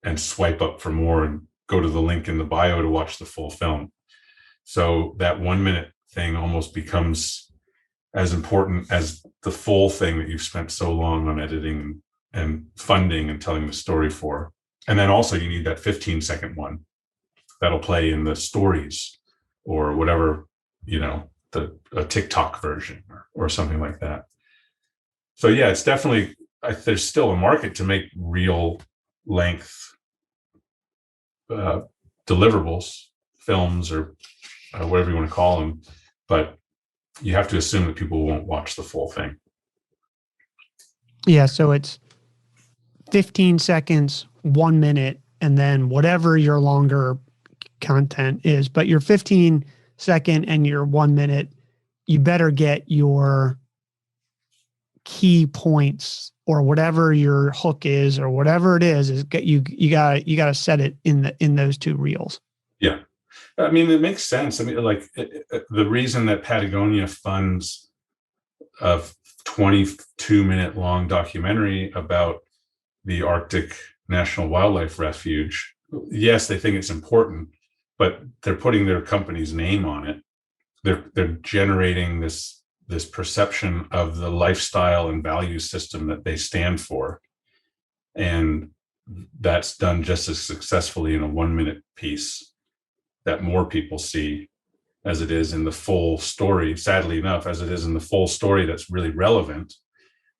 and swipe up for more and go to the link in the bio to watch the full film. So that 1 minute thing almost becomes as important as the full thing that you've spent so long on editing and funding and telling the story for. And then also you need that 15-second one that'll play in the stories or whatever, a TikTok version or something like that. So yeah, it's definitely, there's still a market to make real length deliverables, films, or whatever you want to call them, but you have to assume that people won't watch the full thing. Yeah, so it's 15 seconds, 1 minute, and then whatever your longer content is. But your 15-second and your 1 minute, you better get your key points or whatever your hook is or whatever it is you gotta set it in those two reels. Yeah. I mean, it makes sense. I mean, like the reason that Patagonia funds a 22-minute long documentary about the Arctic National Wildlife Refuge, yes, they think it's important, but they're putting their company's name on it. They're generating this perception of the lifestyle and value system that they stand for. And that's done just as successfully in a 1 minute piece that more people see as it is in the full story, sadly enough, as it is in the full story that's really relevant,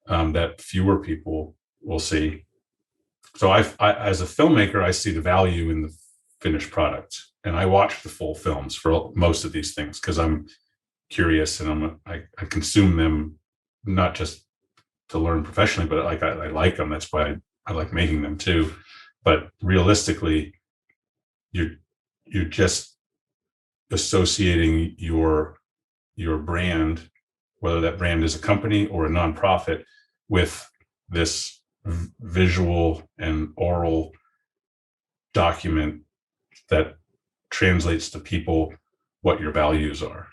that fewer people will see. So I, as a filmmaker, I see the value in the finished product. And I watch the full films for most of these things because I'm curious and I consume them not just to learn professionally, but I like them. That's why I like making them too. But realistically, you're just associating your brand, whether that brand is a company or a nonprofit, with this visual and oral document that translates to people what your values are.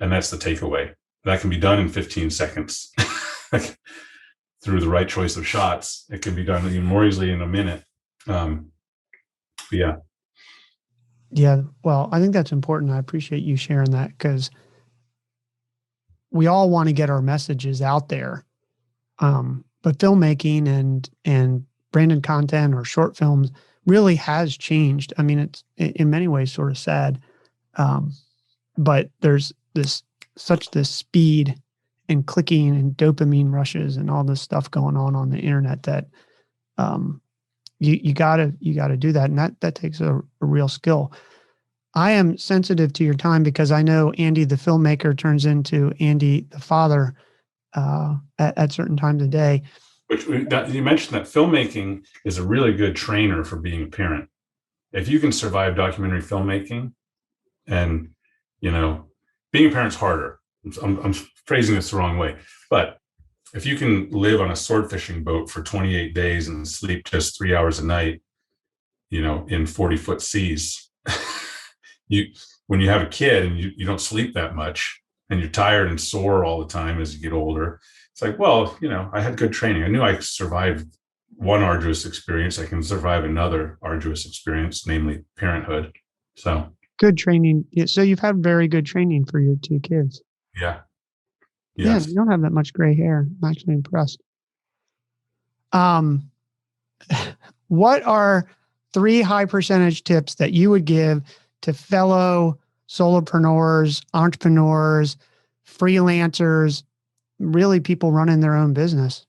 And that's the takeaway. That can be done in 15 seconds through the right choice of shots. It can be done even more easily in a minute. Yeah. Yeah. Well, I think that's important. I appreciate you sharing that because we all want to get our messages out there. But filmmaking and branded content or short films really has changed. I mean, it's in many ways sort of sad. But there's such this speed and clicking and dopamine rushes and all this stuff going on the internet that you gotta do that, and that takes a real skill. I am sensitive to your time because I know Andy the filmmaker turns into Andy the father at certain times of day. Which you mentioned that filmmaking is a really good trainer for being a parent. If you can survive documentary filmmaking, and being a parent's harder. I'm phrasing this the wrong way, but if you can live on a sword fishing boat for 28 days and sleep just 3 hours a night, in 40-foot seas, when you have a kid and you don't sleep that much and you're tired and sore all the time as you get older, it's like, well, I had good training. I knew I survived one arduous experience. I can survive another arduous experience, namely parenthood. So good training. So you've had very good training for your two kids. Yeah. Yes. Yeah, you don't have that much gray hair. I'm actually impressed. What are 3 high percentage tips that you would give to fellow solopreneurs, entrepreneurs, freelancers, really people running their own business?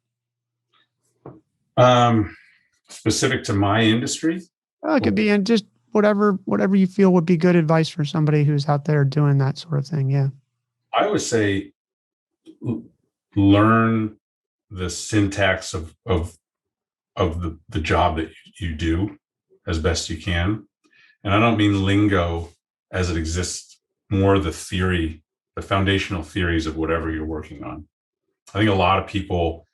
Specific to my industry? Well, it could be in just whatever you feel would be good advice for somebody who's out there doing that sort of thing. Yeah. I would say learn the syntax of the job that you do as best you can. And I don't mean lingo as it exists, more the theory, the foundational theories of whatever you're working on. I think a lot of people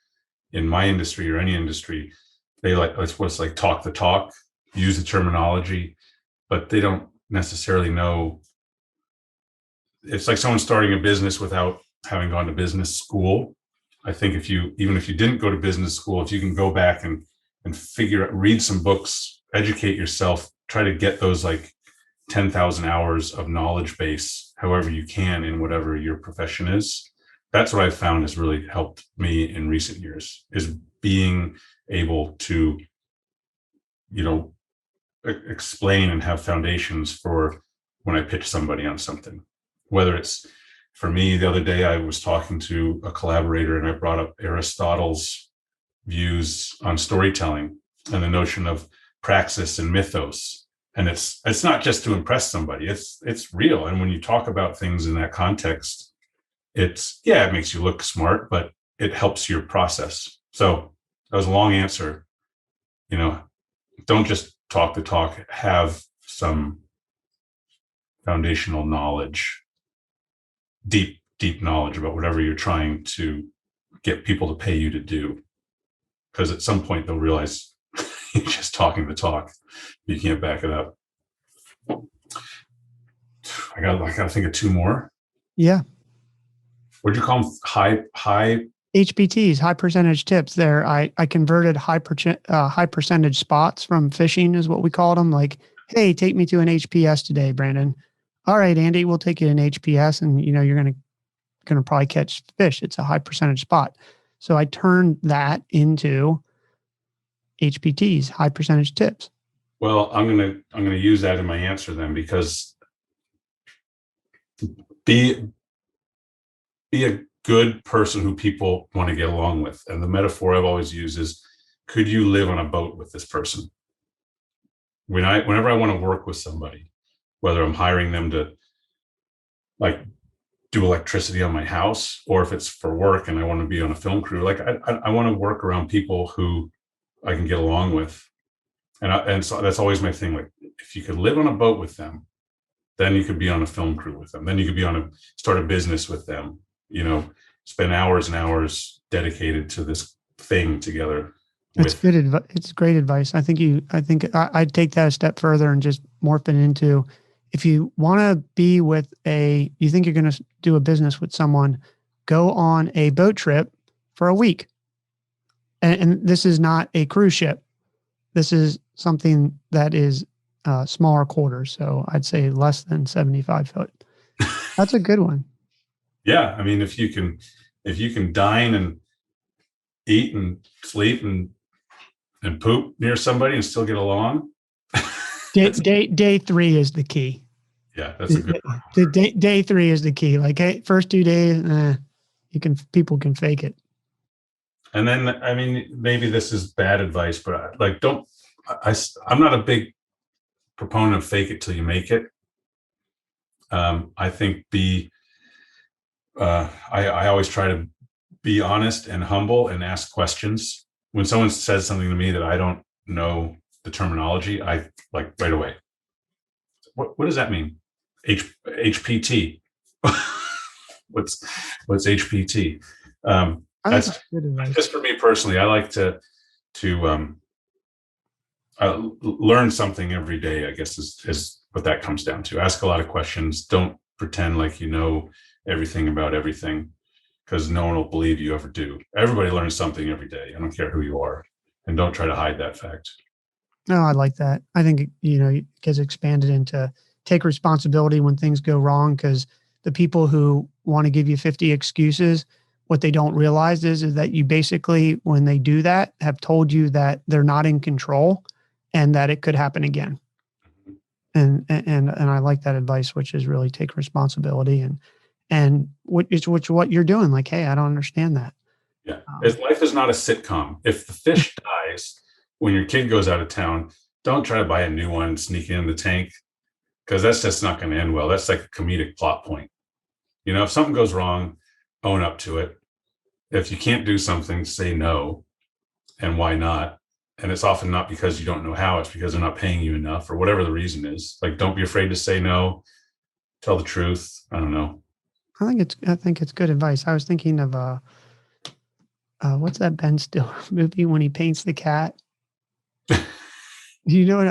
in my industry or any industry, they it's what's like talk the talk, use the terminology, but they don't necessarily know. It's like someone starting a business without having gone to business school. I think even if you didn't go to business school, if you can go back and read some books, educate yourself, try to get those like 10,000 hours of knowledge base, however you can in whatever your profession is. That's what I've found has really helped me in recent years, is being able to, explain and have foundations for when I pitch somebody on something. Whether it's, for me, the other day I was talking to a collaborator and I brought up Aristotle's views on storytelling and the notion of praxis and mythos. And it's not just to impress somebody, it's real. And when you talk about things in that context, it makes you look smart, but it helps your process. So that was a long answer. Don't just talk the talk, have some foundational knowledge, deep knowledge about whatever you're trying to get people to pay you to do. Because at some point they'll realize you're just talking the talk. You can't back it up. I gotta think of two more. Yeah. What'd you call them? High HPTs, high percentage tips. There, I converted high percentage spots from fishing, is what we called them. Like, hey, take me to an HPS today, Brandon. All right, Andy, we'll take you to an HPS, and you're gonna probably catch fish. It's a high percentage spot. So I turned that into HPTs, high percentage tips. Well, I'm gonna use that in my answer then, because be a good person who people want to get along with. And the metaphor I've always used is, could you live on a boat with this person? Whenever I want to work with somebody, whether I'm hiring them to like do electricity on my house, or if it's for work and I want to be on a film crew, like I want to work around people who I can get along with. And so that's always my thing. Like, if you could live on a boat with them, then you could be on a film crew with them. Then you could start a business with them, spend hours and hours dedicated to this thing together. That's good advice. It's great advice. I think I'd take that a step further and just morph it into, if you want to be with you think you're going to do a business with someone, go on a boat trip for a week. And this is not a cruise ship. This is something that is smaller quarters. So I'd say less than 75 foot. That's a good one. Yeah. I mean, if you can dine and eat and sleep and poop near somebody and still get along. Day 3 is the key. Yeah, that's a good one. Day 3 is the key. Like, hey, first 2 days, people can fake it. And then, I mean, maybe this is bad advice, but I'm not a big proponent of fake it till you make it. I think I always try to be honest and humble and ask questions. When someone says something to me that I don't know the terminology, I like right away. What does that mean? HPT. What's HPT? That's just for me personally. I like to learn something every day, I guess is what that comes down to. Ask a lot of questions. Don't pretend like you know everything about everything, because no one will believe you ever do. Everybody learns something every day. I don't care who you are. And don't try to hide that fact. No, I like that. I think, it gets expanded into take responsibility when things go wrong, because the people who want to give you 50 excuses, what they don't realize is that you basically, when they do that, have told you that they're not in control and that it could happen again. And I like that advice, which is really take responsibility and what you're doing. Like, hey, I don't understand that. Yeah. Life is not a sitcom. If the fish dies when your kid goes out of town, don't try to buy a new one, sneak in the tank, because that's just not going to end well. That's like a comedic plot point. If something goes wrong, own up to it. If you can't do something, say no, and why not? And it's often not because you don't know how, it's because they're not paying you enough or whatever the reason is. Like, don't be afraid to say no, tell the truth. I don't know. I think it's good advice. I was thinking of what's that Ben Stiller movie when he paints the cat? You know,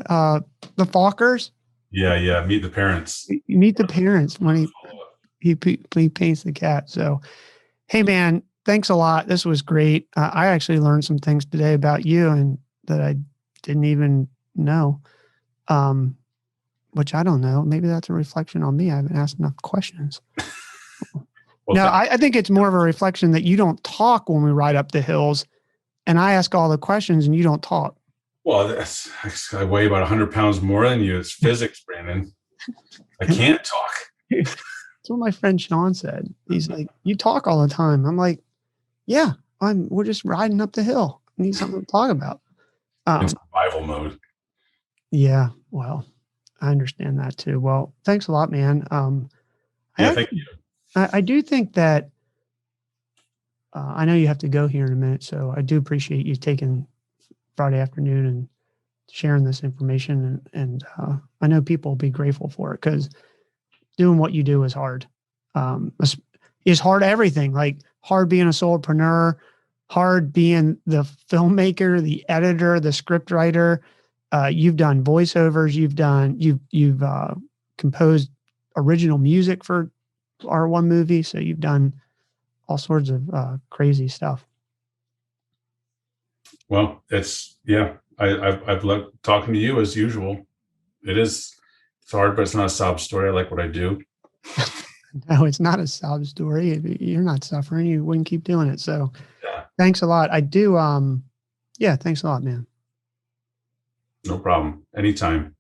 the Fockers? Yeah. Meet the Parents. You meet the parents when he paints the cat. So, hey man, thanks a lot. This was great. I actually learned some things today about you and that I didn't even know. Um, which I don't know. Maybe that's a reflection on me. I haven't asked enough questions. Well, No, I think it's more of a reflection that you don't talk when we ride up the hills, and I ask all the questions and you don't talk. well, I weigh about 100 pounds more than you. It's physics, Brandon. I can't talk. That's what my friend Sean said. He's like, "You talk all the time." I'm like, "Yeah, we're just riding up the hill. I need something to talk about." In survival mode. Yeah, well, I understand that too. Well, thanks a lot, man. Yeah, thank you. I do think that I know you have to go here in a minute, so I do appreciate you taking Friday afternoon and sharing this information. And I know people will be grateful for it because doing what you do is hard. Is hard everything, like hard being a solopreneur, hard being the filmmaker, the editor, the script writer. You've done voiceovers. You've composed original music for our one movie. So you've done all sorts of crazy stuff. Well, I've loved talking to you as usual. It's hard, but it's not a sob story. I like what I do. No, it's not a sob story. If you're not suffering, you wouldn't keep doing it. So Yeah, thanks a lot. I do. Yeah, thanks a lot, man. no problem. Anytime.